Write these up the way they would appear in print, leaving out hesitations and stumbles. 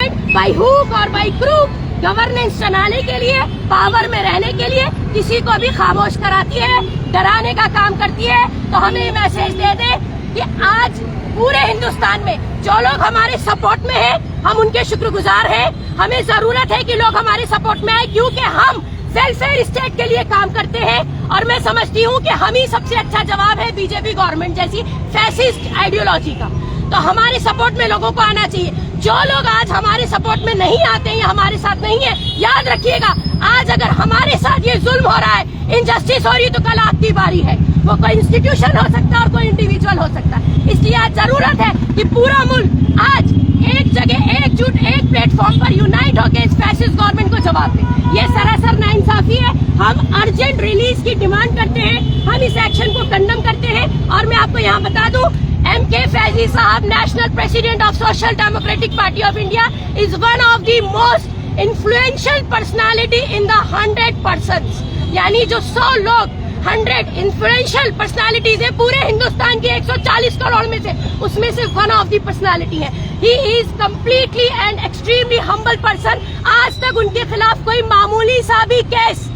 Government by hook और by crook governance चलाने के लिए, पावर में रहने के लिए किसी को भी खामोश कराती है, डराने का काम करती है। तो हमें मैसेज दे दे कि आज पूरे हिंदुस्तान में जो लोग हमारे सपोर्ट में हैं, हम उनके शुक्रगुजार हैं। हमें जरूरत है कि लोग हमारे सपोर्ट में आए, क्योंकि हम वेलफेयर स्टेट के लिए काम करते हैं और मैं समझती हूँ कि हम ही सबसे अच्छा जवाब है बीजेपी गवर्नमेंट जैसी फैसिस्ट आइडियोलॉजी का। तो हमारे सपोर्ट में लोगों को आना चाहिए। जो लोग आज हमारे सपोर्ट में नहीं आते हैं, हमारे साथ नहीं है, याद रखिएगा, आज अगर हमारे साथ ये जुल्म हो रहा है, इनजस्टिस हो रही है, तो कल आपकी बारी है। वो कोई इंस्टीट्यूशन हो सकता है और कोई इंडिविजुअल हो सकता है। इसलिए आज जरूरत है कि पूरा मुल्क आज एक जगह एकजुट, एक प्लेटफॉर्म पर यूनाइट होकर इस फैसिस्ट गवर्नमेंट को जवाब दे। ये सरासर नाइंसाफी है। हम अर्जेंट रिलीज की डिमांड करते हैं, हम इस एक्शन को कंडम करते हैं। और मैं आपको यहाँ बता दूं, MK फैजी साहब, national president of social democratic party of India, is one of the most influential personality in the 100 persons. यानी जो 100 लोग 100 इन्फ्लुएंशियल पर्सनालिटीज है पूरे हिंदुस्तान के 140 करोड़ में से, उसमें से वन ऑफ द पर्सनालिटी है। He is completely and extremely humble person. आज तक उनके खिलाफ कोई मामूली सा भी केस,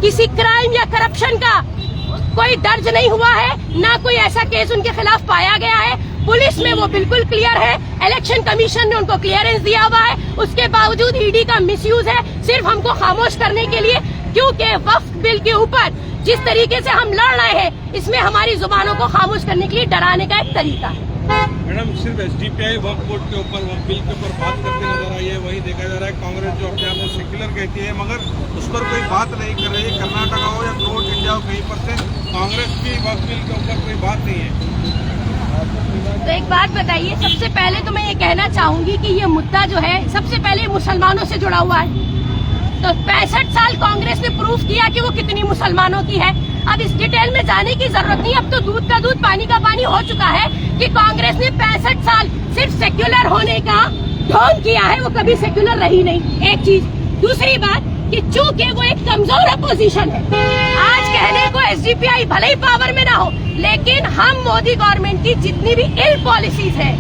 किसी क्राइम या करप्शन का कोई दर्ज नहीं हुआ है, ना कोई ऐसा केस उनके खिलाफ पाया गया है। पुलिस में वो बिल्कुल क्लियर है, इलेक्शन कमीशन ने उनको क्लियरेंस दिया हुआ है, उसके बावजूद ईडी का मिसयूज है सिर्फ हमको खामोश करने के लिए। क्योंकि वक्फ बिल के ऊपर जिस तरीके से हम लड़ रहे हैं, इसमें हमारी जुबानों को खामोश करने के लिए डराने का एक तरीका है। मैडम, सिर्फ SDPI वक्फ बोर्ड के ऊपर, वक्फ बिल के ऊपर बात करते नजर आई है। वही देखा जा रहा है कांग्रेस जो अपने आप को सेक्युलर कहती है, मगर उस पर कोई बात नहीं कर रही है। कर्नाटका हो या नॉर्थ इंडिया हो, कहीं पर से कांग्रेस की वक्फ बिल के ऊपर कोई बात नहीं है। तो एक बात बताइए, सबसे पहले तो मैं ये कहना चाहूंगी कि ये मुद्दा जो है सबसे पहले मुसलमानों से जुड़ा हुआ है। तो 65 साल कांग्रेस ने प्रूफ किया कि वो कितनी मुसलमानों की है। अब इस डिटेल में जाने की जरूरत नहीं, अब तो दूध का दूध पानी का पानी हो चुका है कि कांग्रेस ने 65 साल सिर्फ सेक्युलर होने का ढोंग किया है, वो कभी सेक्युलर रही नहीं। एक चीज। दूसरी बात कि चूंकि वो एक कमजोर अपोजिशन है, आज कहने को SDPI भले ही पावर में ना हो, लेकिन हम मोदी गवर्नमेंट की जितनी भी इल पॉलिसीज है,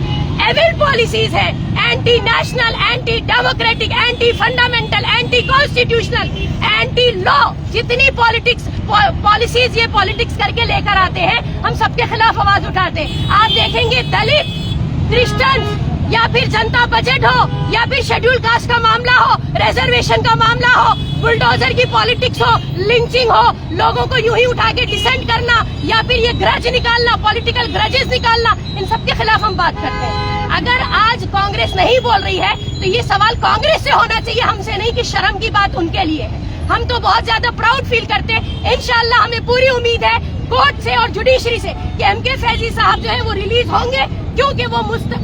एविल पॉलिसीज है, anti national, anti democratic, anti fundamental, anti constitutional, anti law, जितनी पॉलिसीज ये पॉलिटिक्स करके लेकर आते हैं, हम सबके खिलाफ आवाज उठाते हैं। आप देखेंगे दलित, क्रिश्चियन, या फिर जनता बजट हो, या फिर शेड्यूल कास्ट का मामला हो, रिजर्वेशन का मामला हो, बुलडोजर की पॉलिटिक्स हो, लिंचिंग हो, लोगों को यूं ही उठा के डिसेंट करना, या फिर ये ग्रज निकालना, पॉलिटिकल ग्रजेस निकालना, इन सबके खिलाफ हम बात करते हैं। अगर आज कांग्रेस नहीं बोल रही है तो ये सवाल कांग्रेस से होना चाहिए, हमसे नहीं, कि शर्म की बात उनके लिए है। हम तो बहुत ज्यादा प्राउड फील करते हैं। इंशाल्लाह हमें पूरी उम्मीद है कोर्ट से और जुडिशरी से कि MK फैजी साहब जो है वो रिलीज होंगे, क्योंकि वो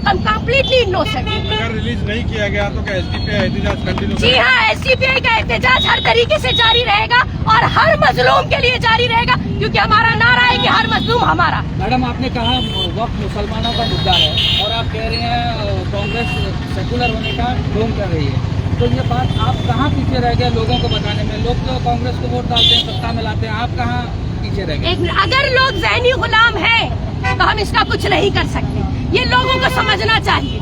कम्प्लीटली इनोसेंट है। अगर रिलीज नहीं किया गया तो क्या SDPI एहतजाज कंटिन्यू? जी हाँ, SDPI का एहतजाज हर तरीके से जारी रहेगा और हर मजलूम के लिए जारी रहेगा, क्योंकि हमारा नारा है कि हर मजलूम हमारा। मैडम, आपने कहा वक्त मुसलमानों का मुद्दा है और आप कह रही हैं कांग्रेस सेकुलर होने का ढोंग कर रही है, तो ये बात आप कहाँ पीछे रह गए लोगों को बताने में? लोग तो कांग्रेस को वोट डालते हैं, सत्ता में लाते हैं, आप कहाँ पीछे रह गए? अगर लोग ज़हनी गुलाम हैं तो हम इसका कुछ नहीं कर सकते, ये लोगों को समझना चाहिए।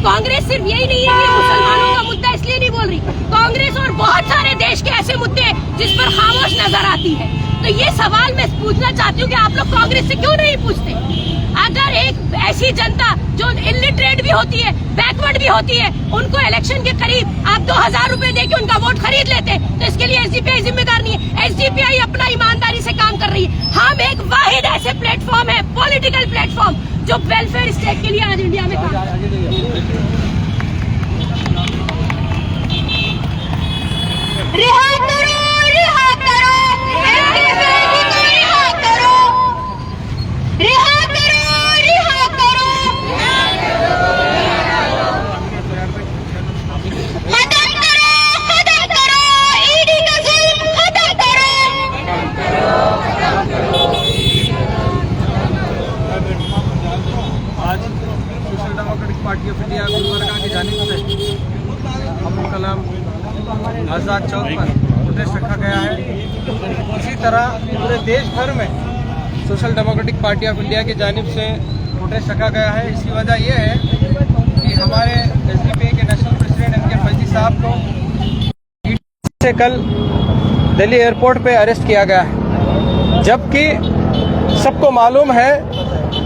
कांग्रेस सिर्फ यही नहीं है कि मुसलमानों का मुद्दा इसलिए नहीं बोल रही, कांग्रेस और बहुत सारे देश के ऐसे मुद्दे जिस पर खामोश नजर आती है। तो ये सवाल मैं पूछना चाहती हूँ कि आप लोग कांग्रेस से क्यों नहीं पूछते? अगर एक ऐसी जनता जो इलिटरेट भी होती है, बैकवर्ड भी होती है, उनको इलेक्शन के करीब आप 2000 रुपए देके उनका वोट खरीद लेते हैं, तो इसके लिए SDPI जिम्मेदार नहीं है। SDPI अपना ईमानदारी से काम कर रही है। हम एक वाहिद ऐसे प्लेटफॉर्म है, पॉलिटिकल प्लेटफॉर्म, जो वेलफेयर स्टेट के लिए आज इंडिया में काम कर रही है। रिहा करो, रिहा करो, MK फैजी को रिहा करो, रिहा करो, रिहा करो, खत्म करो, ईडी का जुल्म खत्म करो। आज social democratic party of India Gulbarga की जानिब से अब्दुल कलाम आज़ाद चौक पर प्रोटेस्ट रखा गया है। इसी तरह पूरे देश भर में social democratic party of India की जानिब से प्रोटेस्ट रखा गया है। इसकी वजह यह है कि हमारे SDPI के नेशनल प्रेसिडेंट से कल दिल्ली एयरपोर्ट पे अरेस्ट किया गया है, जबकि सबको मालूम है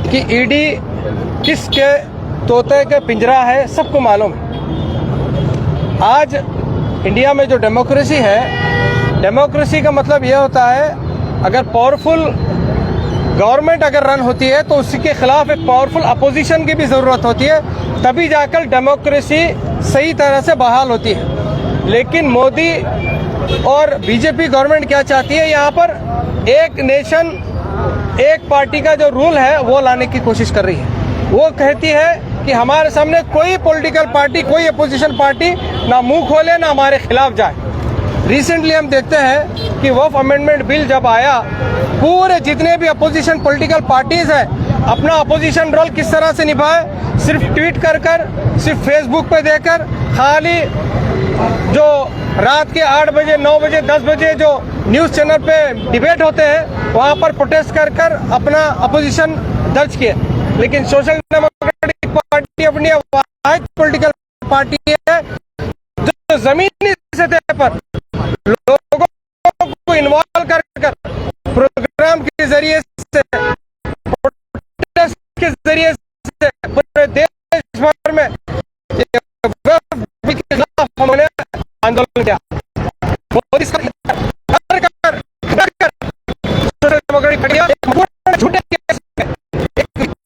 कि ईडी किसके तोते के पिंजरा है, सबको मालूम है। आज इंडिया में जो डेमोक्रेसी है, डेमोक्रेसी का मतलब यह होता है अगर पावरफुल गवर्नमेंट अगर रन होती है तो उसके खिलाफ एक पावरफुल अपोजिशन की भी ज़रूरत होती है, तभी जाकर डेमोक्रेसी सही तरह से बहाल होती है। लेकिन मोदी और बीजेपी गवर्नमेंट क्या चाहती है, यहाँ पर एक नेशन एक पार्टी का जो रूल है वो लाने की कोशिश कर रही है। वो कहती है कि हमारे सामने कोई पॉलिटिकल पार्टी, कोई अपोजिशन पार्टी ना मुंह खोले ना हमारे खिलाफ जाए। रिसेंटली हम देखते हैं कि वक्फ अमेंडमेंट बिल जब आया, पूरे जितने भी अपोजिशन पॉलिटिकल पार्टीज हैं अपना अपोजिशन रोल किस तरह से निभाए, सिर्फ ट्वीट कर सिर्फ फेसबुक पे देकर, खाली जो रात के 8 बजे 9 बजे 10 बजे जो न्यूज़ चैनल पे डिबेट होते हैं वहाँ पर प्रोटेस्ट कर अपना अपोजिशन दर्ज किए। लेकिन सोशल डेमोक्रेटिक पार्टी अपनी वाहिद पॉलिटिकल पार्टी है जो जमीनी सतह पर लोगों को इन्वॉल्व कर प्रोग्राम के जरिए से, प्रोटेस्ट के जरिए से पूरे देश भर में के खिलाफ हमने आंदोलन किया। मोदी सरकार सोशल डेमोक्रेटिक पार्टी झूठे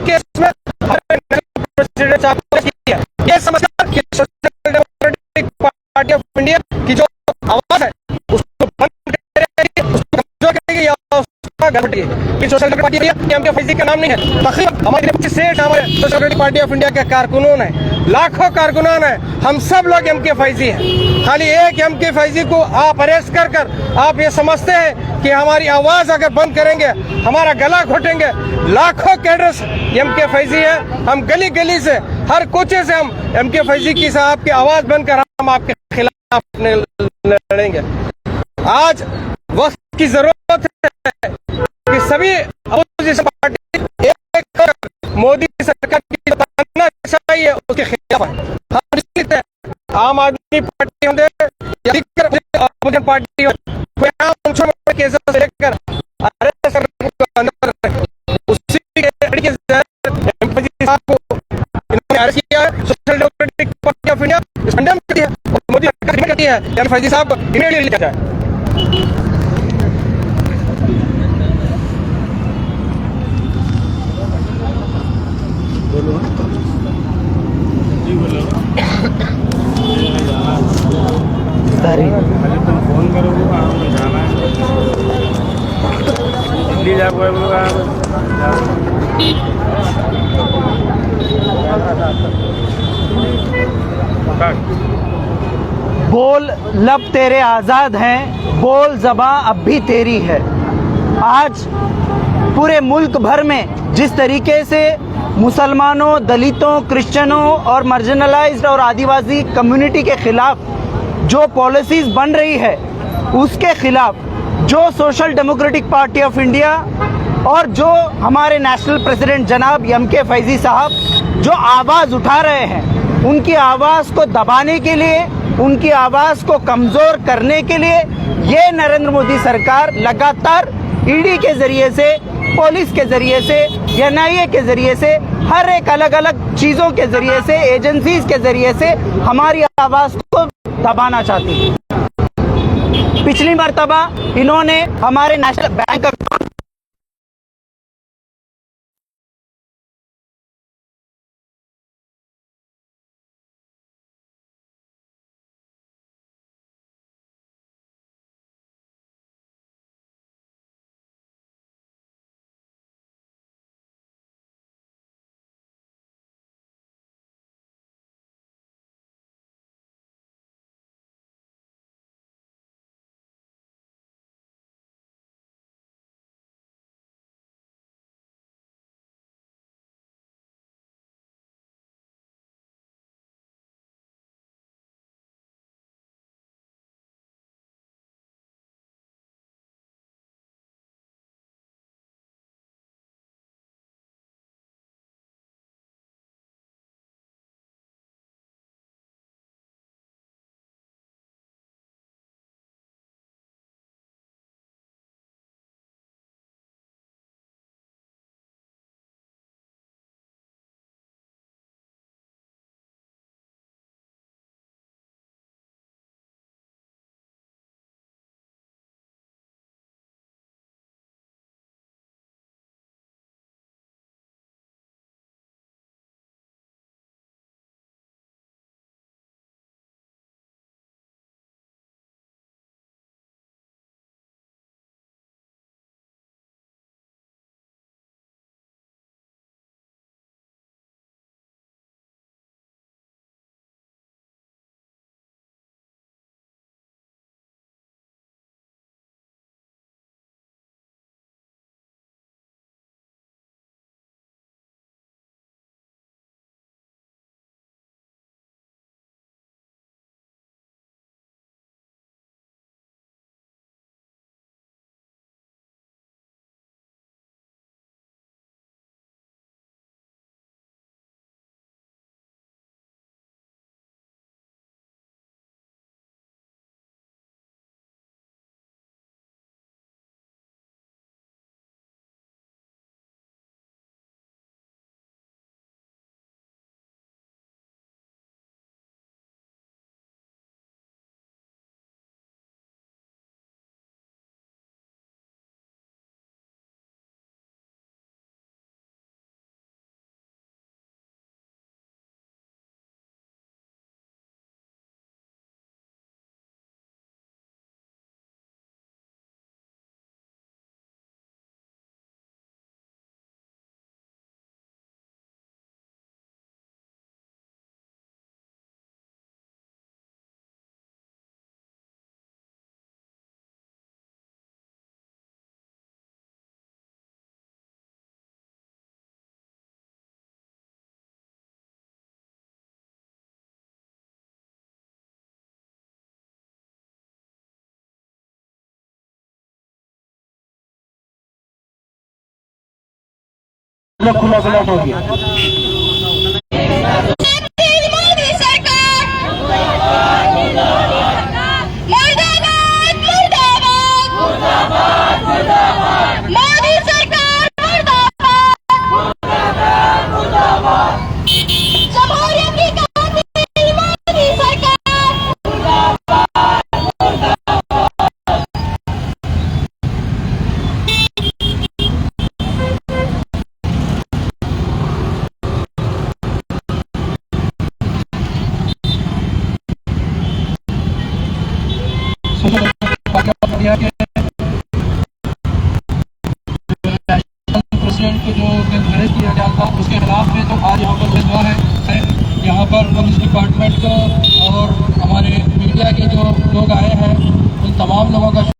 केस में प्रेसिडेंट साहब को किया। ये समझकर कि social democratic party of India की जो आवाज है उसको बंद करेगी, उसको कमजोर करेगी या उसका घर बैठेगी। सोशल डेमोक्रेटिक पार्टी एमके फैजी का नाम नहीं है, तकरीबन हमारे सेठ हमारे social democratic party of India के कारकुनों है, लाखों कारकुनान है, हम सब लोग एमके फैजी हैं। खाली एक एमके फैजी को आप अरेस्ट कर आप ये समझते हैं कि हमारी आवाज अगर बंद करेंगे, हमारा गला घोटेंगे। लाखों कैडर्स एमके फैजी है, हम गली गली से हर कोचे से हम एमके फैजी की साहब की आवाज बंद कर हम आपके खिलाफ लड़ेंगे। आज वक्त की जरूरत है कि सभी अपोजिशन पार्टी एक मोदी सरकार की तानाशाही है उसके खिलाफ है। हम निश्चित है आम आदमी पार्टी होंगे या अपोजिशन पार्टी हो, कोई केसेस से लेकर अरेस्ट करने को अंदर उसी के साहब को इन्होंने अरेस्ट किया है। Social democratic party of India condemn करती है और मोदी सरकार करती है फैजी साहब को इमीडिएटली लिया जाए। फोन करोगे जाना है दिल्ली बोल लब तेरे आज़ाद हैं, बोल ज़बां अब भी तेरी है। आज पूरे मुल्क भर में जिस तरीके से मुसलमानों, दलितों, क्रिश्चियनों और मार्जिनलाइज्ड और आदिवासी कम्युनिटी के खिलाफ जो पॉलिसीज़ बन रही है, उसके खिलाफ जो social democratic party of India और जो हमारे नेशनल प्रेसिडेंट जनाब एमके फैजी साहब जो आवाज़ उठा रहे हैं, उनकी आवाज़ को दबाने के लिए, उनकी आवाज़ को कमज़ोर करने के लिए ये नरेंद्र मोदी सरकार लगातार ईडी के ज़रिए से, पुलिस के ज़रिए से, एनआईए के ज़रिए से, हर एक अलग अलग चीज़ों के ज़रिए से, एजेंसीज के ज़रिए से हमारी आवाज़ को दबाना चाहती है। पिछली मर्तबा इन्होंने हमारे नेशनल बैंक खुला सलाट हो गया। मोदी सरकार मुर्दाबाद मुर्दाबाद, मोदी सरकार मुर्दाबाद, jamhuriyat की कातिल मोदी सरकार। प्रेसिडेंट को जो अरेस्ट किया गया था उसके खिलाफ में तो आज यहाँ पर हुआ है यहाँ पर पुलिस डिपार्टमेंट को और हमारे मीडिया के जो लोग आए हैं उन तमाम लोगों का